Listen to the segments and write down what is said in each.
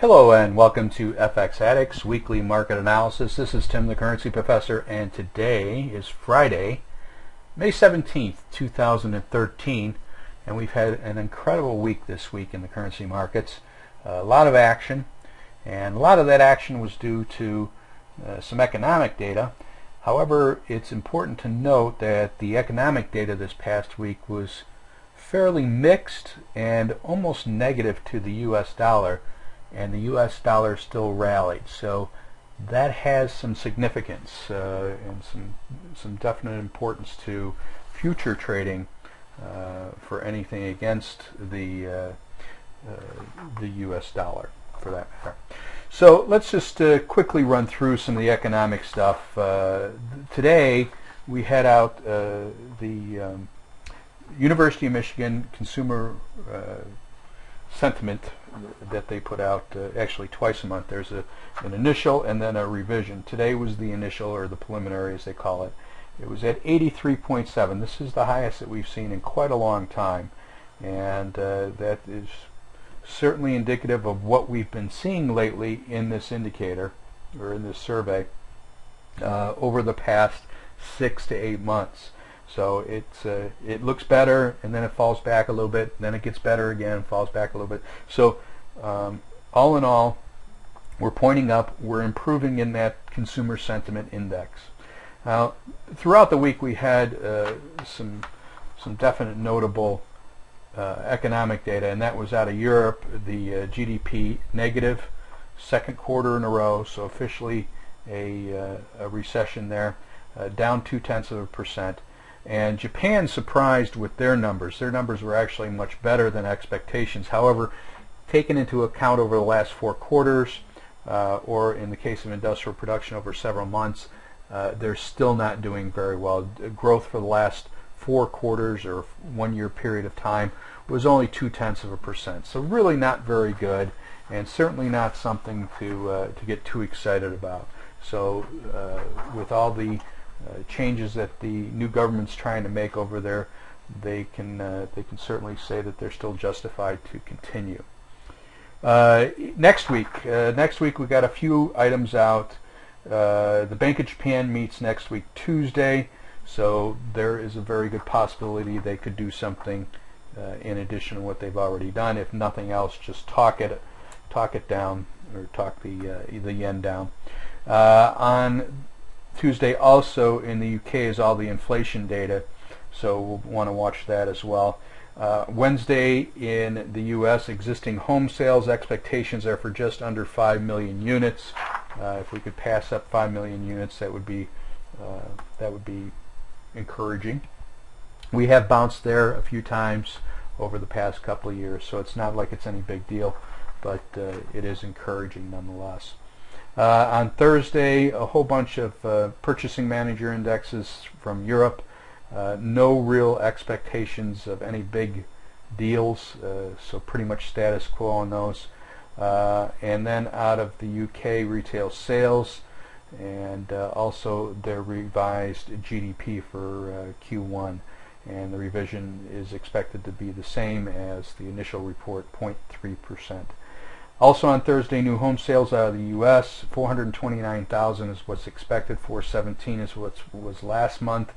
Hello and welcome to FX Addicts Weekly Market Analysis. This is Tim, the Currency Professor, and today is Friday, May 17th, 2013, and we've had an incredible week this week in the currency markets. A lot of action, and a lot of that action was due to some economic data. However, it's important to note that the economic data this past week was fairly mixed and almost negative to the US dollar. And the US dollar still rallied, so that has some significance and some definite importance to future trading for anything against the US dollar, for that matter. So let's just quickly run through some of the economic stuff. Today we had out the University of Michigan Consumer Sentiment that they put out actually twice a month. There's an initial and then a revision. Today was the initial, or the preliminary as they call it. It was at 83.7. This is the highest that we've seen in quite a long time, and that is certainly indicative of what we've been seeing lately in this indicator, or in this survey, over the past 6 to 8 months. So it looks better, and then it falls back a little bit, and then it gets better again, falls back a little bit. So all in all, we're pointing up, we're improving in that consumer sentiment index. Now, throughout the week we had some definite notable economic data, and that was out of Europe. The GDP negative, second quarter in a row, so officially a recession there, down 0.2%. And Japan surprised with their numbers. Their numbers were actually much better than expectations. However, taken into account over the last 4 quarters, or in the case of industrial production over several months, they're still not doing very well. Growth for the last 4 quarters or 1 year period of time was only 0.2%. So really not very good, and certainly not something to get too excited about. So with all the changes that the new government's trying to make over there, they can certainly say that they're still justified to continue. Next week we got a few items out. The Bank of Japan meets next week Tuesday, so there is a very good possibility they could do something in addition to what they've already done. If nothing else, just talk it down, or talk the yen down. On Tuesday also in the UK is all the inflation data, so we'll want to watch that as well. Wednesday in the US, existing home sales expectations are for just under 5 million units. If we could pass up 5 million units, that would be encouraging. We have bounced there a few times over the past couple of years, so it's not like it's any big deal, but it is encouraging nonetheless. On Thursday, a whole bunch of purchasing manager indexes from Europe. No real expectations of any big deals, so pretty much status quo on those. And then out of the UK, retail sales, and also their revised GDP for Q1. And the revision is expected to be the same as the initial report, 0.3%. Also on Thursday, new home sales out of the U.S., 429,000 is what's expected. 417 is what was last month.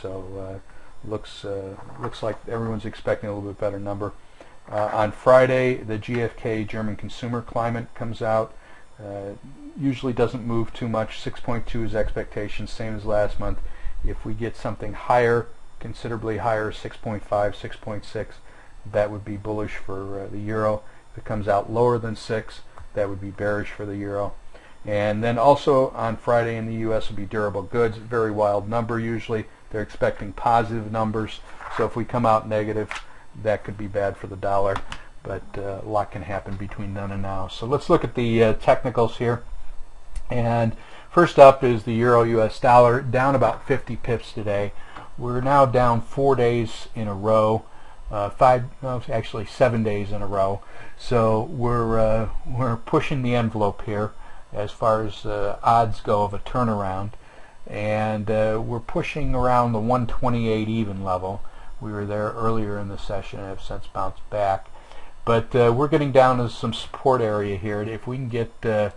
So looks like everyone's expecting a little bit better number. On Friday, the GfK German consumer climate comes out. Usually doesn't move too much. 6.2 is expectation, same as last month. If we get something higher, considerably higher, 6.5, 6.6, that would be bullish for the euro. If it comes out lower than 6, that would be bearish for the euro. And then also on Friday in the U.S. would be durable goods. Very wild number usually. They're expecting positive numbers. So if we come out negative, that could be bad for the dollar. But a lot can happen between then and now. So let's look at the technicals here. And first up is the euro-US dollar, down about 50 pips today. We're now down 4 days in a row. 7 days in a row. So we're pushing the envelope here as far as odds go of a turnaround, and we're pushing around the 128 even level. We were there earlier in the session and have since bounced back. but we're getting down to some support area here. If we can get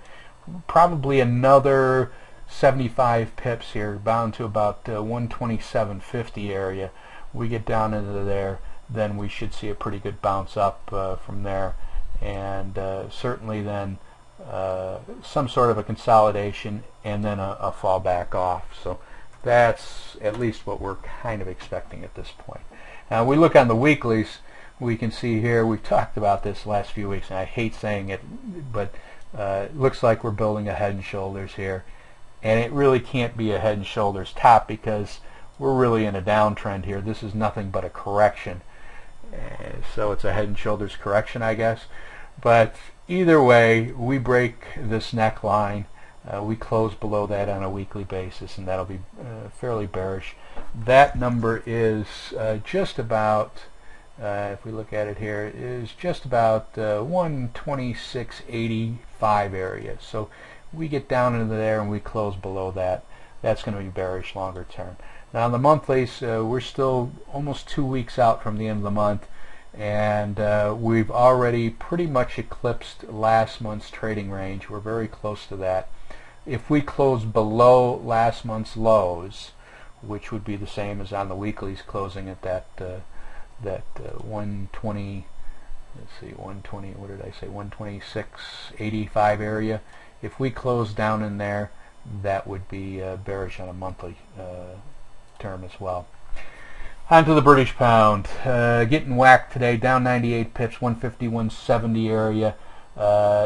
probably another 75 pips here, bound to about 127.50 area, we get down into there, then we should see a pretty good bounce up from there, and certainly then some sort of a consolidation and then a fall back off. So that's at least what we're kind of expecting at this point. Now we look on the weeklies, we can see here, we've talked about this the last few weeks, and I hate saying it, but it looks like we're building a head and shoulders here, and it really can't be a head and shoulders top because we're really in a downtrend here. This is nothing but a correction, so it's a head and shoulders correction, I guess. But either way, we break this neckline, we close below that on a weekly basis, and that'll be fairly bearish. That number is just about, if we look at it here, is just about 126.85 area. So we get down into there and we close below that. That's going to be bearish longer term. Now on the monthlies, we're still almost 2 weeks out from the end of the month, and we've already pretty much eclipsed last month's trading range. We're very close to that. If we close below last month's lows, which would be the same as on the weeklies, closing at that 120, let's see, 120, what did I say, 126.85 area. If we close down in there, that would be bearish on a monthly term as well. On to the British pound, getting whacked today, down 98 pips, 150-170 area.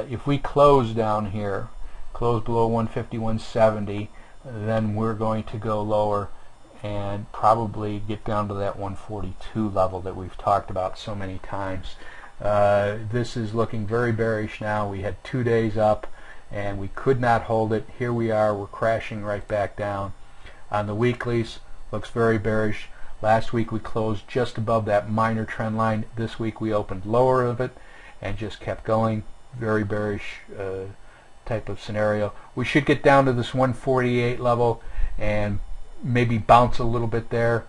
If we close down here, close below 150-170, then we're going to go lower and probably get down to that 142 level that we've talked about so many times. This is looking very bearish now. We had 2 days up and we could not hold it. Here we are, we're crashing right back down. On the weeklies, looks very bearish. Last week we closed just above that minor trend line. This week we opened lower of it and just kept going. Very bearish type of scenario. We should get down to this 148 level and maybe bounce a little bit there,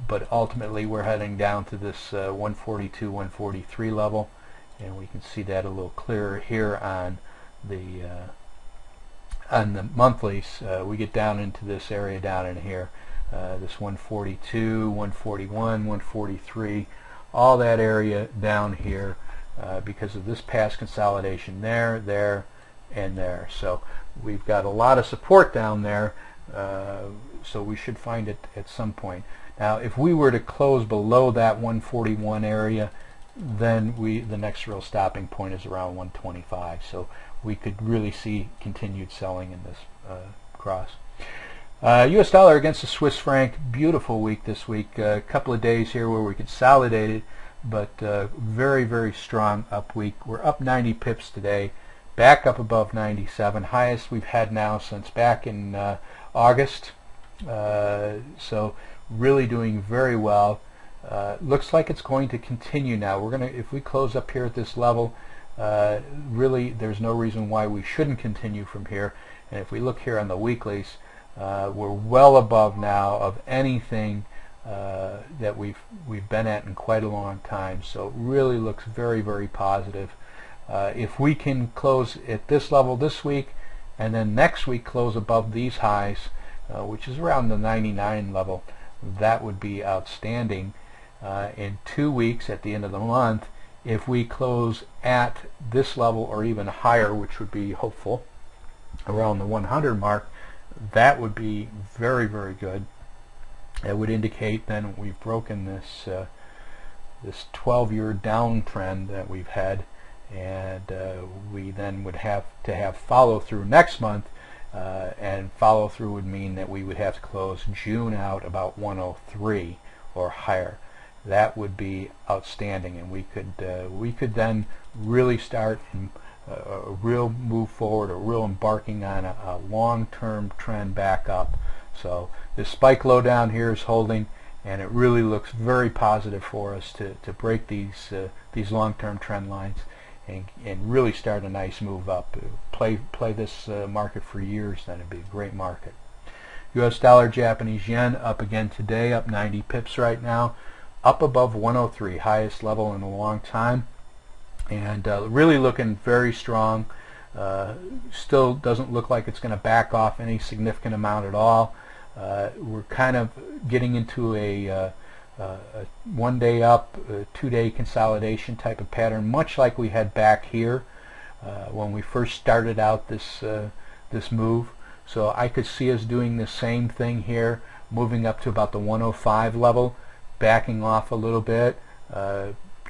but ultimately we're heading down to this 142, 143 level, and we can see that a little clearer here on the monthlies. We get down into this area down in here, this 142, 141, 143, all that area down here because of this past consolidation there, there, and there. So we've got a lot of support down there, so we should find it at some point. Now if we were to close below that 141 area, then the next real stopping point is around 125, so we could really see continued selling in this cross. US dollar against the Swiss franc, beautiful week this week. A couple of days here where we consolidated, but very, very strong up week. We're up 90 pips today, back up above 97, highest we've had now since back in August. So really doing very well. Looks like it's going to continue now. We're gonna, if we close up here at this level, really there's no reason why we shouldn't continue from here. And if we look here on the weeklies, we're well above now of anything that we've been at in quite a long time. So it really looks very, very positive. If we can close at this level this week and then next week close above these highs, which is around the 99 level, that would be outstanding. In 2 weeks at the end of the month, if we close at this level or even higher, which would be hopeful, around the 100 mark, that would be very, very good. It would indicate then we've broken this this 12-year downtrend that we've had, and we then would have to have follow through next month, and follow through would mean that we would have to close June out about 103 or higher. That would be outstanding, and we could then really start a real move forward, a real embarking on a long-term trend back up. So this spike low down here is holding, and it really looks very positive for us to break these long-term trend lines and really start a nice move up. Play this market for years, then it'd be a great market. US dollar, Japanese yen up again today, up 90 pips right now. up above 103, highest level in a long time, and really looking very strong. Still doesn't look like it's going to back off any significant amount at all. We're kind of getting into a one day up, 2-day consolidation type of pattern, much like we had back here when we first started out this move. So I could see us doing the same thing here, moving up to about the 105 level, backing off a little bit,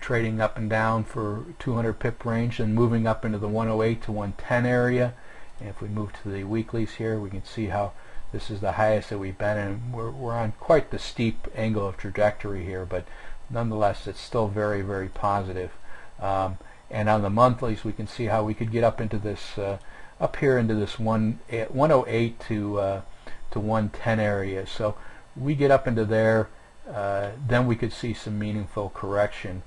trading up and down for 200 pip range, and moving up into the 108 to 110 area. And if we move to the weeklies here, we can see how this is the highest that we've been, and we're on quite the steep angle of trajectory here, but nonetheless it's still very, very positive. And on the monthlies, we can see how we could get up into this up here into this 108 to 110 area. So we get up into there, then we could see some meaningful correction,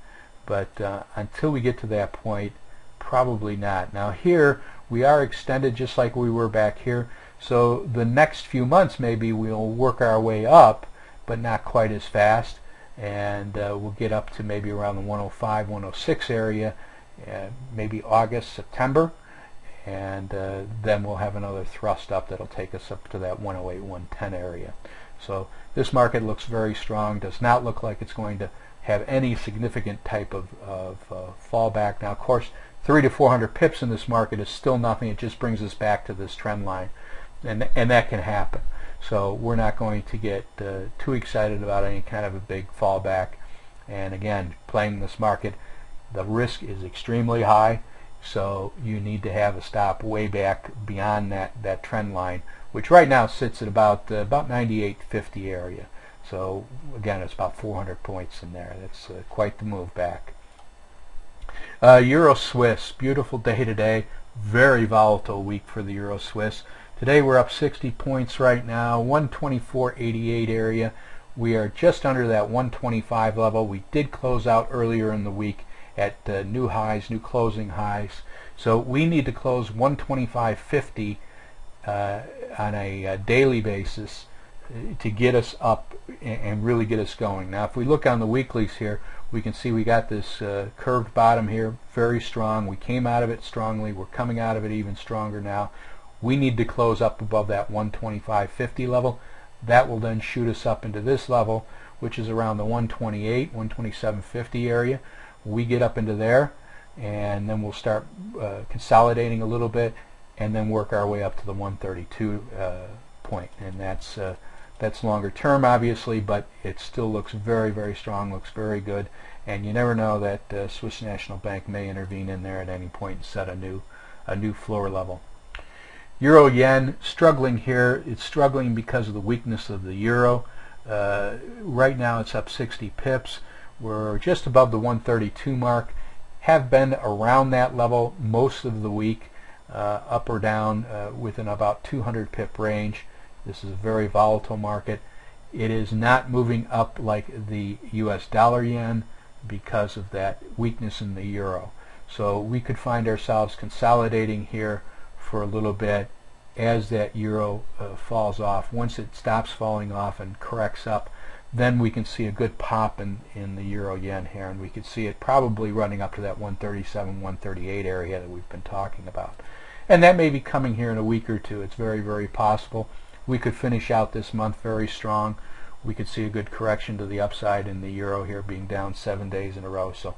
but until we get to that point, probably not. Now here we are extended just like we were back here, so the next few months maybe we'll work our way up, but not quite as fast, and we'll get up to maybe around the 105, 106 area, maybe August, September, and then we'll have another thrust up that'll take us up to that 108, 110 area. So this market looks very strong, does not look like it's going to have any significant type of fallback. Now of course 300 to 400 pips in this market is still nothing. It just brings us back to this trend line, and that can happen. So we're not going to get too excited about any kind of a big fallback. And again, playing this market, the risk is extremely high, so you need to have a stop way back beyond that trend line, which right now sits at about 98.50 area. So again, it's about 400 points in there. That's quite the move back. Euro Swiss, beautiful day today. Very volatile week for the Euro Swiss. Today we're up 60 points right now, 124.88 area. We are just under that 125 level. We did close out earlier in the week at new highs, new closing highs. So we need to close 125.50 on a daily basis to get us up and really get us going. Now if we look on the weeklies here, we can see we got this curved bottom here, very strong. We came out of it strongly. We're coming out of it even stronger now. We need to close up above that 125.50 level. That will then shoot us up into this level, which is around the 128, 127.50 area. We get up into there, and then we'll start consolidating a little bit, and then work our way up to the 132 point. And that's longer term, obviously, but it still looks very, very strong, looks very good. And you never know that Swiss National Bank may intervene in there at any point and set a new floor level. Euro yen struggling here. It's struggling because of the weakness of the euro. Right now it's up 60 pips. We're just above the 132 mark. Have been around that level most of the week, up or down within about 200 pip range. This is a very volatile market. It is not moving up like the US dollar yen because of that weakness in the euro. So we could find ourselves consolidating here for a little bit as that euro falls off. Once it stops falling off and corrects up, then we can see a good pop in the euro yen here, and we could see it probably running up to that 137, 138 area that we've been talking about. And that may be coming here in a week or two. It's very, very possible. We could finish out this month very strong. We could see a good correction to the upside in the euro here, being down 7 days in a row so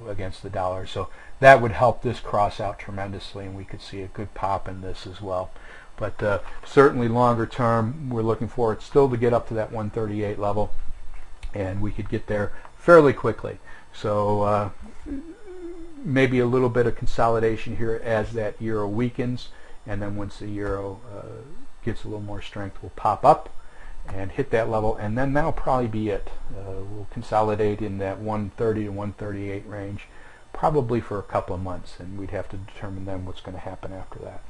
against the dollar. So that would help this cross out tremendously, and we could see a good pop in this as well. But certainly longer term, we're looking forward still to get up to that 138 level, and we could get there fairly quickly. So maybe a little bit of consolidation here as that euro weakens, and then once the euro gets a little more strength, we'll pop up and hit that level, and then that'll probably be it. We'll consolidate in that 130 to 138 range probably for a couple of months, and we'd have to determine then what's going to happen after that.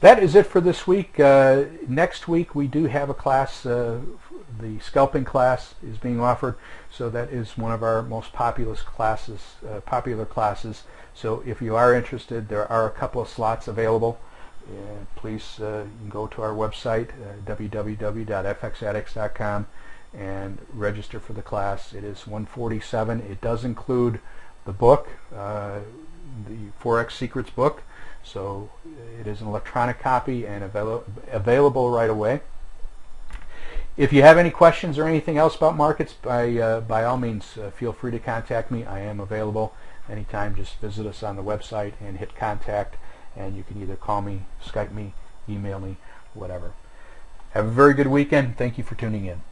That is it for this week. Next week we do have a class. The scalping class is being offered, so that is one of our most popular classes. So if you are interested, there are a couple of slots available. Please you can go to our website, www.fxaddicts.com, and register for the class. It is $147. It does include the book, the Forex Secrets book, so it is an electronic copy and available right away. If you have any questions or anything else about markets, by all means, feel free to contact me. I am available anytime. Just visit us on the website and hit contact, and you can either call me, Skype me, email me, whatever. Have a very good weekend. Thank you for tuning in.